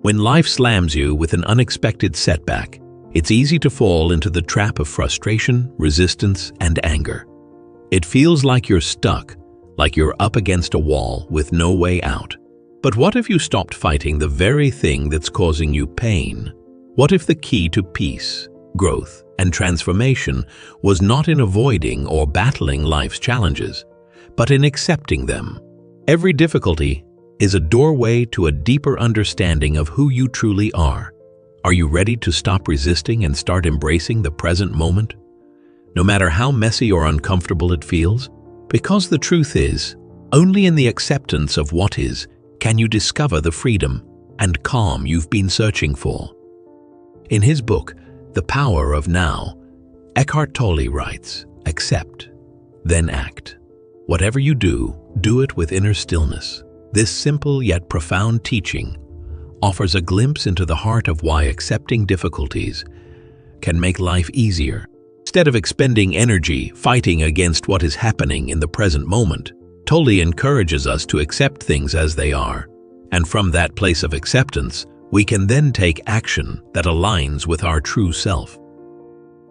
When life slams you with an unexpected setback, it's easy to fall into the trap of frustration, resistance, and anger. It feels like you're stuck, like you're up against a wall with no way out. But what if you stopped fighting the very thing that's causing you pain? What if the key to peace, growth, and transformation was not in avoiding or battling life's challenges, but in accepting them? Every difficulty is a doorway to a deeper understanding of who you truly are. Are you ready to stop resisting and start embracing the present moment? No matter how messy or uncomfortable it feels, because the truth is, only in the acceptance of what is can you discover the freedom and calm you've been searching for. In his book, The Power of Now, Eckhart Tolle writes, "Accept, then act. Whatever you do, do it with inner stillness." This simple yet profound teaching offers a glimpse into the heart of why accepting difficulties can make life easier. Instead of expending energy fighting against what is happening in the present moment, Tolle encourages us to accept things as they are. And from that place of acceptance, we can then take action that aligns with our true self.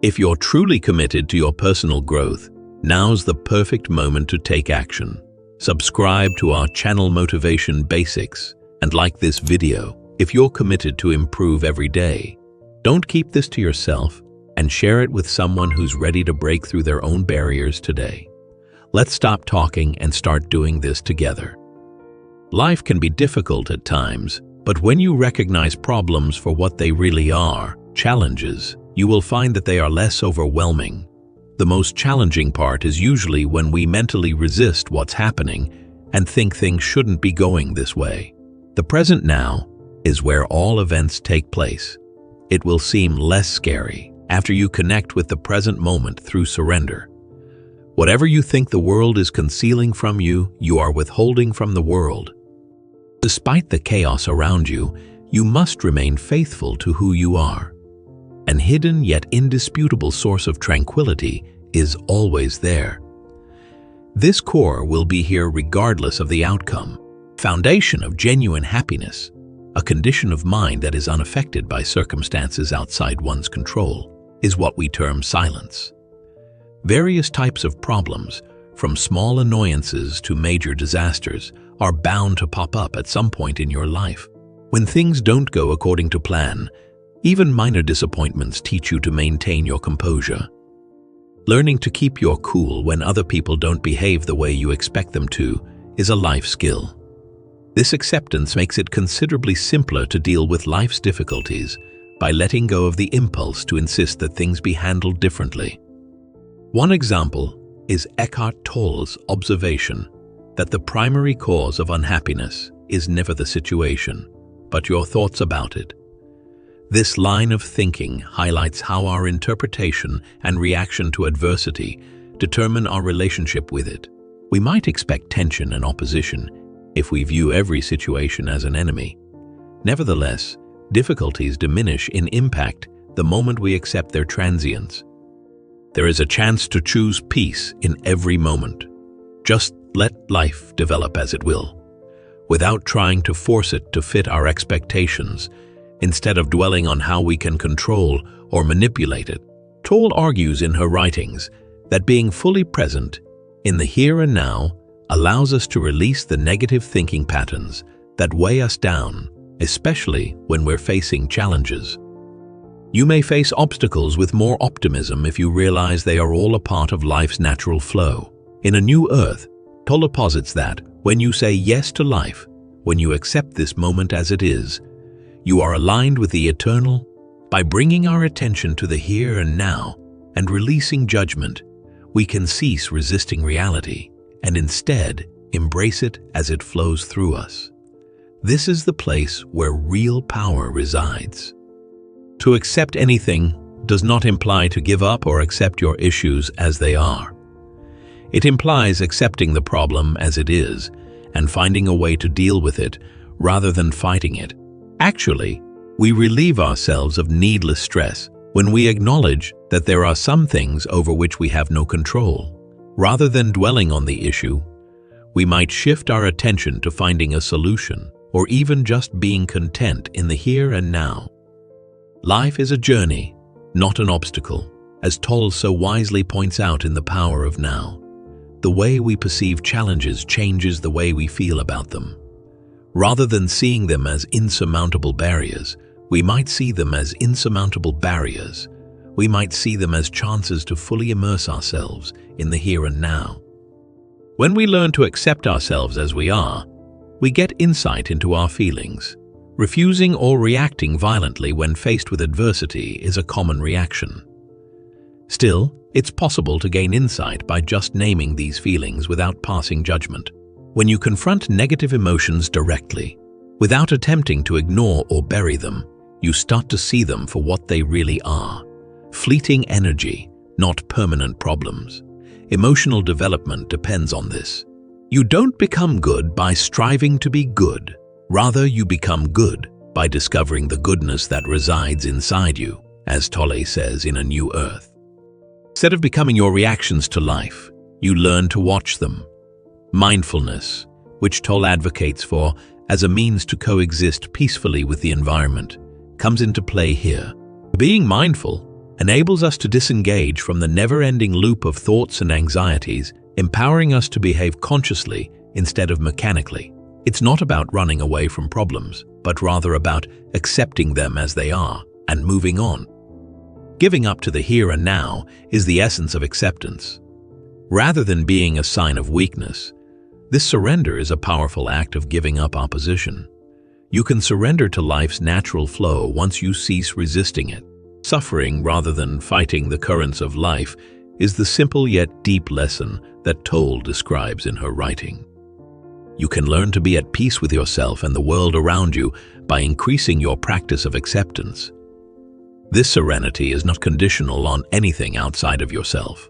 If you're truly committed to your personal growth, now's the perfect moment to take action. Subscribe to our channel Motivation Basics and like this video if you're committed to improve every day. Don't keep this to yourself and share it with someone who's ready to break through their own barriers today. Let's stop talking and start doing this together. Life can be difficult at times, but when you recognize problems for what they really are, challenges, you will find that they are less overwhelming. The most challenging part is usually when we mentally resist what's happening and think things shouldn't be going this way. The present now is where all events take place. It will seem less scary after you connect with the present moment through surrender. Whatever you think the world is concealing from you, you are withholding from the world. Despite the chaos around you, you must remain faithful to who you are. An hidden yet indisputable source of tranquility is always there. This core will be here regardless of the outcome. Foundation of genuine happiness, a condition of mind that is unaffected by circumstances outside one's control, is what we term silence. Various types of problems, from small annoyances to major disasters, are bound to pop up at some point in your life. When things don't go according to plan, even minor disappointments teach you to maintain your composure. Learning to keep your cool when other people don't behave the way you expect them to is a life skill. This acceptance makes it considerably simpler to deal with life's difficulties by letting go of the impulse to insist that things be handled differently. One example is Eckhart Tolle's observation that the primary cause of unhappiness is never the situation, but your thoughts about it. This line of thinking highlights how our interpretation and reaction to adversity determine our relationship with it. We might expect tension and opposition if we view every situation as an enemy. Nevertheless, difficulties diminish in impact the moment we accept their transience. There is a chance to choose peace in every moment. Just let life develop as it will, without trying to force it to fit our expectations, instead of dwelling on how we can control or manipulate it. Tolle argues in her writings that being fully present in the here and now allows us to release the negative thinking patterns that weigh us down, especially when we're facing challenges. You may face obstacles with more optimism if you realize they are all a part of life's natural flow. In A New Earth, Tolle posits that when you say yes to life, when you accept this moment as it is, you are aligned with the eternal. By bringing our attention to the here and now and releasing judgment, we can cease resisting reality and instead embrace it as it flows through us. This is the place where real power resides. To accept anything does not imply to give up or accept your issues as they are. It implies accepting the problem as it is and finding a way to deal with it rather than fighting it. Actually, we relieve ourselves of needless stress when we acknowledge that there are some things over which we have no control. Rather than dwelling on the issue, we might shift our attention to finding a solution. or even just being content in the here and now. Life is a journey, not an obstacle, as Tolle so wisely points out in The Power of Now. The way we perceive challenges changes the way we feel about them. Rather than seeing them as insurmountable barriers, we might see them as insurmountable barriers. We might see them as chances to fully immerse ourselves in the here and now. When we learn to accept ourselves as we are, we get insight into our feelings. Refusing or reacting violently when faced with adversity is a common reaction. Still, it's possible to gain insight by just naming these feelings without passing judgment. When you confront negative emotions directly, without attempting to ignore or bury them, you start to see them for what they really are: fleeting energy, not permanent problems. Emotional development depends on this. You don't become good by striving to be good. Rather, you become good by discovering the goodness that resides inside you, as Tolle says in A New Earth. Instead of becoming your reactions to life, you learn to watch them. Mindfulness, which Tolle advocates for as a means to coexist peacefully with the environment, comes into play here. Being mindful enables us to disengage from the never-ending loop of thoughts and anxieties, empowering us to behave consciously instead of mechanically. It's not about running away from problems, but rather about accepting them as they are and moving on. Giving up to the here and now is the essence of acceptance. Rather than being a sign of weakness, this surrender is a powerful act of giving up opposition. You can surrender to life's natural flow once you cease resisting it. Suffering rather than fighting the currents of life is the simple yet deep lesson that Tolle describes in her writing. You can learn to be at peace with yourself and the world around you by increasing your practice of acceptance. This serenity is not conditional on anything outside of yourself.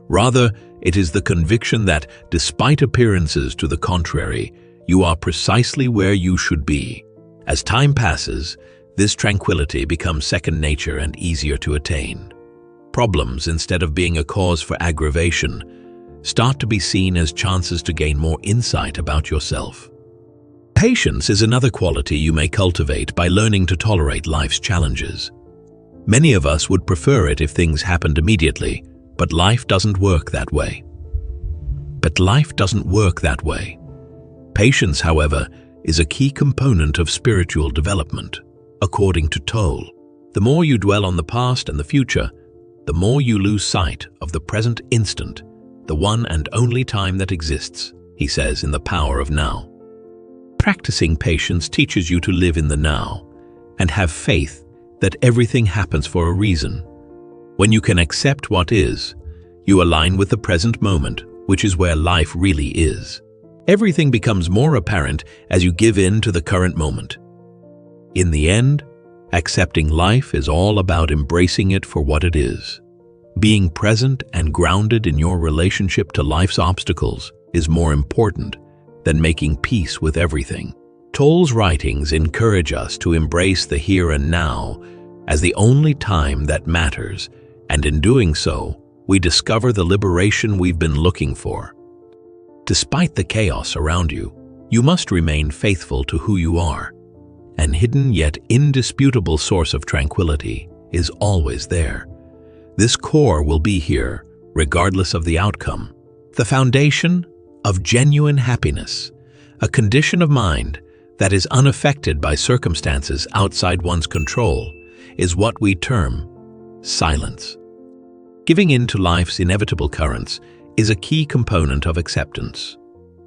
Rather, it is the conviction that, despite appearances to the contrary, you are precisely where you should be. As time passes, this tranquility becomes second nature and easier to attain. Problems, instead of being a cause for aggravation, start to be seen as chances to gain more insight about yourself. Patience is another quality you may cultivate by learning to tolerate life's challenges. Many of us would prefer it if things happened immediately, but life doesn't work that way. Patience, however, is a key component of spiritual development. According to Tolle, the more you dwell on the past and the future, the more you lose sight of the present instant, the one and only time that exists, he says in The Power of Now. Practicing patience teaches you to live in the now and have faith that everything happens for a reason. When you can accept what is, you align with the present moment, which is where life really is. Everything becomes more apparent as you give in to the current moment. In the end, accepting life is all about embracing it for what it is. Being present and grounded in your relationship to life's obstacles is more important than making peace with everything. Tolle's writings encourage us to embrace the here and now as the only time that matters, and in doing so, we discover the liberation we've been looking for. Despite the chaos around you, you must remain faithful to who you are. An hidden yet indisputable source of tranquility is always there. This core will be here, regardless of the outcome. The foundation of genuine happiness, a condition of mind that is unaffected by circumstances outside one's control, is what we term silence. Giving in to life's inevitable currents is a key component of acceptance.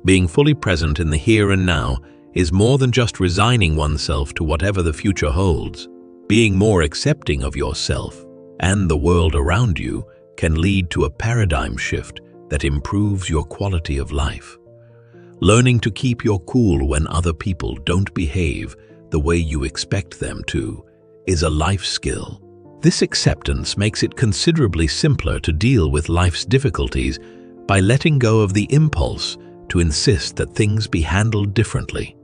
Being fully present in the here and now is more than just resigning oneself to whatever the future holds. Being more accepting of yourself and the world around you can lead to a paradigm shift that improves your quality of life. Learning to keep your cool when other people don't behave the way you expect them to is a life skill. This acceptance makes it considerably simpler to deal with life's difficulties by letting go of the impulse to insist that things be handled differently.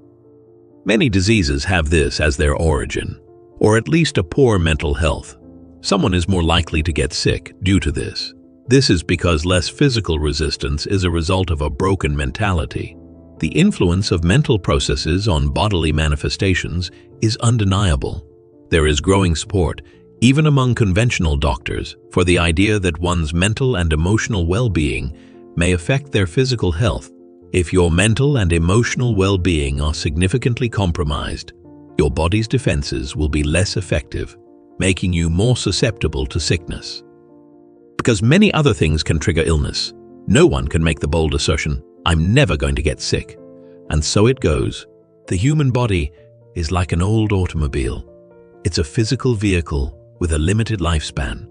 Many diseases have this as their origin, or at least a poor mental health. Someone is more likely to get sick due to this. This is because less physical resistance is a result of a broken mentality. The influence of mental processes on bodily manifestations is undeniable. There is growing support, even among conventional doctors, for the idea that one's mental and emotional well-being may affect their physical health. If your mental and emotional well-being are significantly compromised, your body's defenses will be less effective, making you more susceptible to sickness. Because many other things can trigger illness, no one can make the bold assertion, "I'm never going to get sick." And so it goes. The human body is like an old automobile. It's a physical vehicle with a limited lifespan.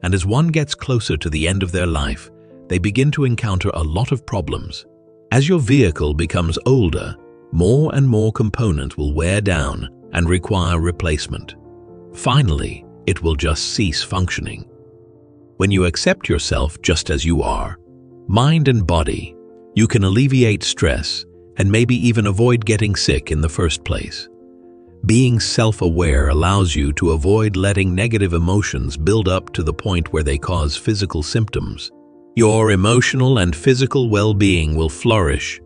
And as one gets closer to the end of their life, they begin to encounter a lot of problems. As your vehicle becomes older, more and more components will wear down and require replacement. Finally, it will just cease functioning. When you accept yourself just as you are, mind and body, you can alleviate stress and maybe even avoid getting sick in the first place. Being self-aware allows you to avoid letting negative emotions build up to the point where they cause physical symptoms. Your emotional and physical well-being will flourish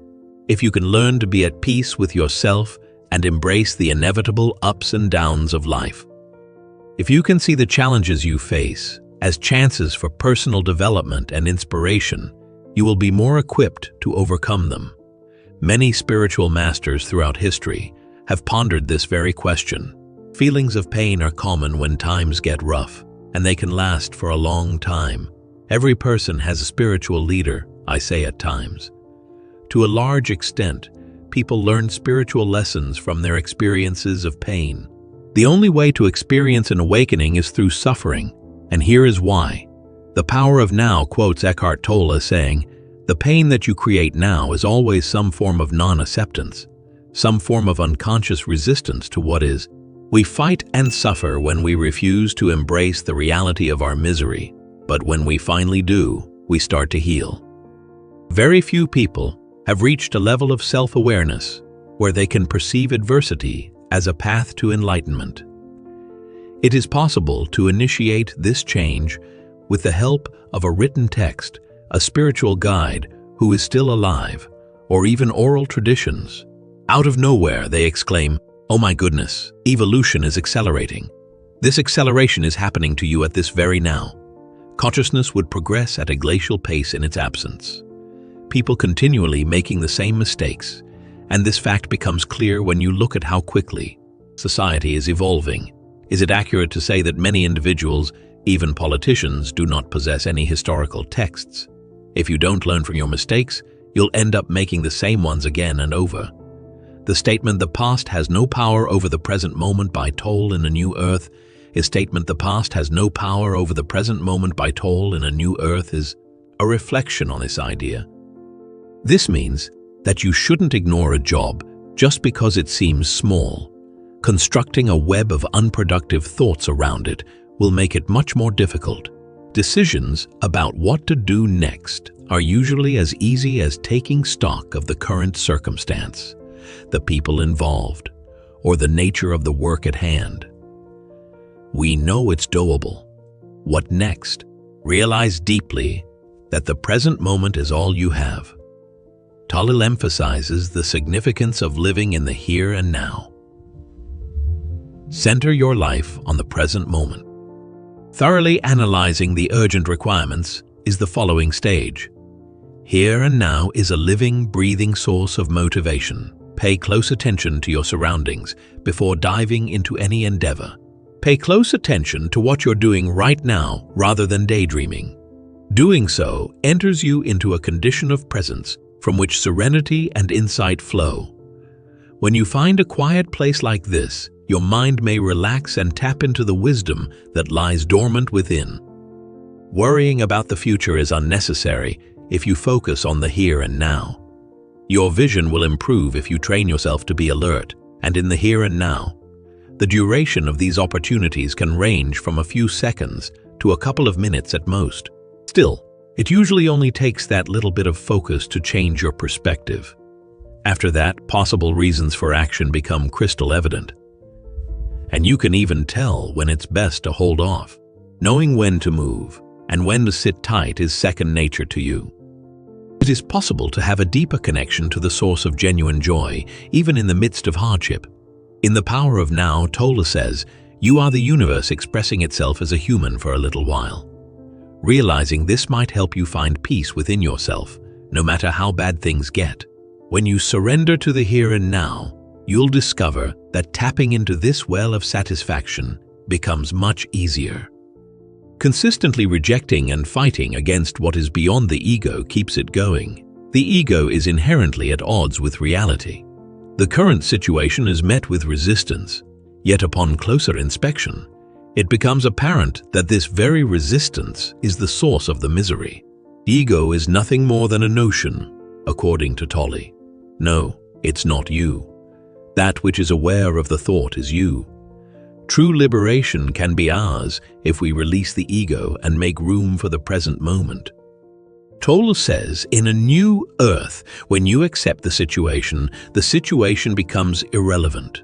if you can learn to be at peace with yourself and embrace the inevitable ups and downs of life. If you can see the challenges you face as chances for personal development and inspiration, you will be more equipped to overcome them. Many spiritual masters throughout history have pondered this very question. Feelings of pain are common when times get rough, and they can last for a long time. Every person has a spiritual leader, I say at times. To a large extent, people learn spiritual lessons from their experiences of pain. The only way to experience an awakening is through suffering, and here is why. The Power of Now quotes Eckhart Tolle saying, "The pain that you create now is always some form of non-acceptance, some form of unconscious resistance to what is. We fight and suffer when we refuse to embrace the reality of our misery, but when we finally do, we start to heal." Very few people have reached a level of self-awareness where they can perceive adversity as a path to enlightenment. It is possible to initiate this change with the help of a written text, a spiritual guide who is still alive, or even oral traditions. Out of nowhere, they exclaim, "Oh my goodness, evolution is accelerating. This acceleration is happening to you at this very now." Consciousness would progress at a glacial pace in its absence. People continually making the same mistakes, and this fact becomes clear when you look at how quickly society is evolving. Is it accurate to say that many individuals, even politicians, do not possess any historical texts? If you don't learn from your mistakes, you'll end up making the same ones again and over. The statement, "The past has no power over the present moment" by Tolle in A New Earth, his statement, "The past has no power over the present moment" by Tolle in A New Earth, is a reflection on this idea. This means that you shouldn't ignore a job just because it seems small. Constructing a web of unproductive thoughts around it will make it much more difficult. Decisions about what to do next are usually as easy as taking stock of the current circumstance, the people involved, or the nature of the work at hand. We know it's doable. What next? Realize deeply that the present moment is all you have. Tolle emphasizes the significance of living in the here and now. Center your life on the present moment. Thoroughly analyzing the urgent requirements is the following stage. Here and now is a living, breathing source of motivation. Pay close attention to your surroundings before diving into any endeavor. Pay close attention to what you're doing right now rather than daydreaming. Doing so enters you into a condition of presence from which serenity and insight flow. When you find a quiet place like this, your mind may relax and tap into the wisdom that lies dormant within. Worrying about the future is unnecessary if you focus on the here and now. Your vision will improve if you train yourself to be alert and in the here and now. The duration of these opportunities can range from a few seconds to a couple of minutes at most. Still, it usually only takes that little bit of focus to change your perspective. After that, possible reasons for action become crystal evident. And you can even tell when it's best to hold off. Knowing when to move and when to sit tight is second nature to you. It is possible to have a deeper connection to the source of genuine joy, even in the midst of hardship. In The Power of Now, Tolle says, "You are the universe expressing itself as a human for a little while." Realizing this might help you find peace within yourself, no matter how bad things get. When you surrender to the here and now, you'll discover that tapping into this well of satisfaction becomes much easier. Consistently rejecting and fighting against what is beyond the ego keeps it going. The ego is inherently at odds with reality. The current situation is met with resistance, yet upon closer inspection, it becomes apparent that this very resistance is the source of the misery. Ego is nothing more than a notion, according to Tolle. No, it's not you. That which is aware of the thought is you. True liberation can be ours if we release the ego and make room for the present moment. Tolle says, in a new earth, when you accept the situation becomes irrelevant.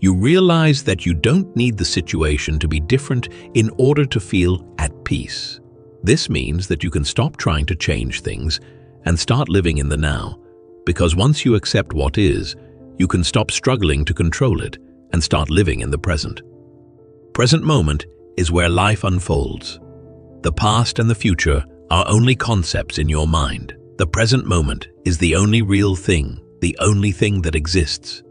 You realize that you don't need the situation to be different in order to feel at peace. This means that you can stop trying to change things and start living in the now, because once you accept what is, you can stop struggling to control it and start living in the present. Present moment is where life unfolds. The past and the future are only concepts in your mind. The present moment is the only real thing, the only thing that exists.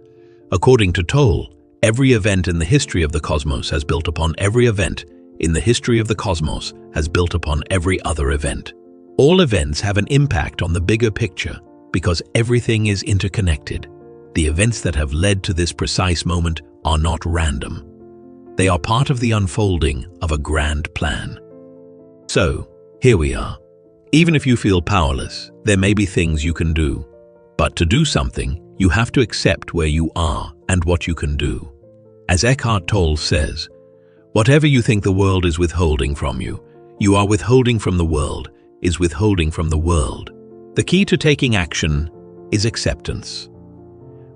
According to Tolle, every event in the history of the cosmos has built upon every event in the history of the cosmos has built upon every other event. All events have an impact on the bigger picture because everything is interconnected. The events that have led to this precise moment are not random. They are part of the unfolding of a grand plan. So, here we are. Even if you feel powerless, there may be things you can do. But to do something, you have to accept where you are and what you can do. As Eckhart Tolle says, whatever you think the world is withholding from you, you are withholding from the world, is withholding from the world. The key to taking action is acceptance.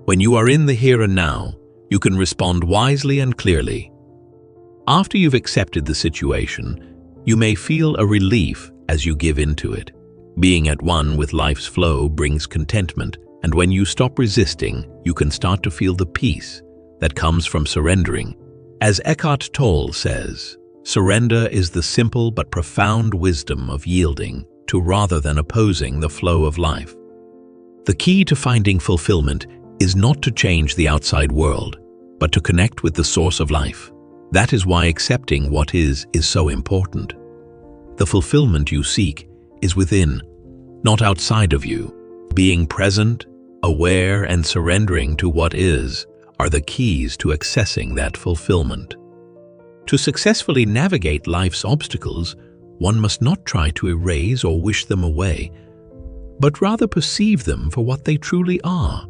When you are in the here and now, you can respond wisely and clearly. After you've accepted the situation, you may feel a relief as you give into it. Being at one with life's flow brings contentment, and when you stop resisting, you can start to feel the peace that comes from surrendering. As Eckhart Tolle says, surrender is the simple but profound wisdom of yielding to rather than opposing the flow of life. The key to finding fulfillment is not to change the outside world, but to connect with the source of life. That is why accepting what is so important. The fulfillment you seek is within, not outside of you. Being present, aware, and surrendering to what is are the keys to accessing that fulfillment. To successfully navigate life's obstacles, one must not try to erase or wish them away, but rather perceive them for what they truly are.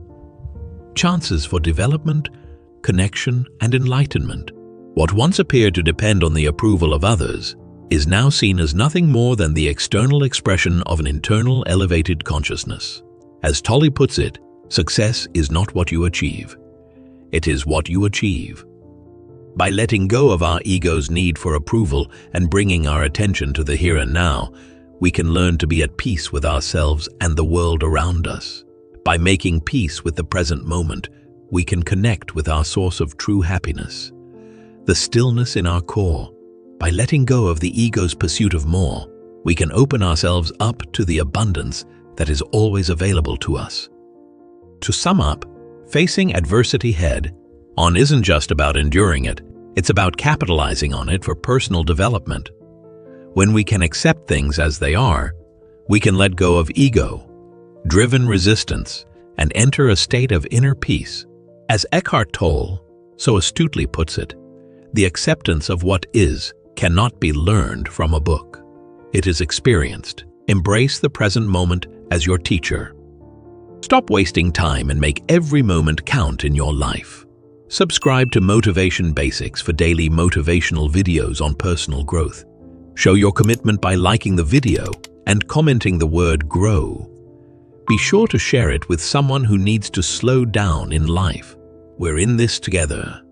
Chances for development, connection, and enlightenment. What once appeared to depend on the approval of others is now seen as nothing more than the external expression of an internal elevated consciousness. As Tolle puts it, success is not what you achieve. It is what you achieve. By letting go of our ego's need for approval and bringing our attention to the here and now, we can learn to be at peace with ourselves and the world around us. By making peace with the present moment, we can connect with our source of true happiness, the stillness in our core. By letting go of the ego's pursuit of more, we can open ourselves up to the abundance that is always available to us. To sum up, facing adversity head-on isn't just about enduring it, it's about capitalizing on it for personal development. When we can accept things as they are, we can let go of ego-driven resistance and enter a state of inner peace. As Eckhart Tolle so astutely puts it, the acceptance of what is cannot be learned from a book. It is experienced. Embrace the present moment as your teacher. Stop wasting time and make every moment count in your life. Subscribe to Motivation Basics for daily motivational videos on personal growth. Show your commitment by liking the video and commenting the word GROW. Be sure to share it with someone who needs to slow down in life. We're in this together.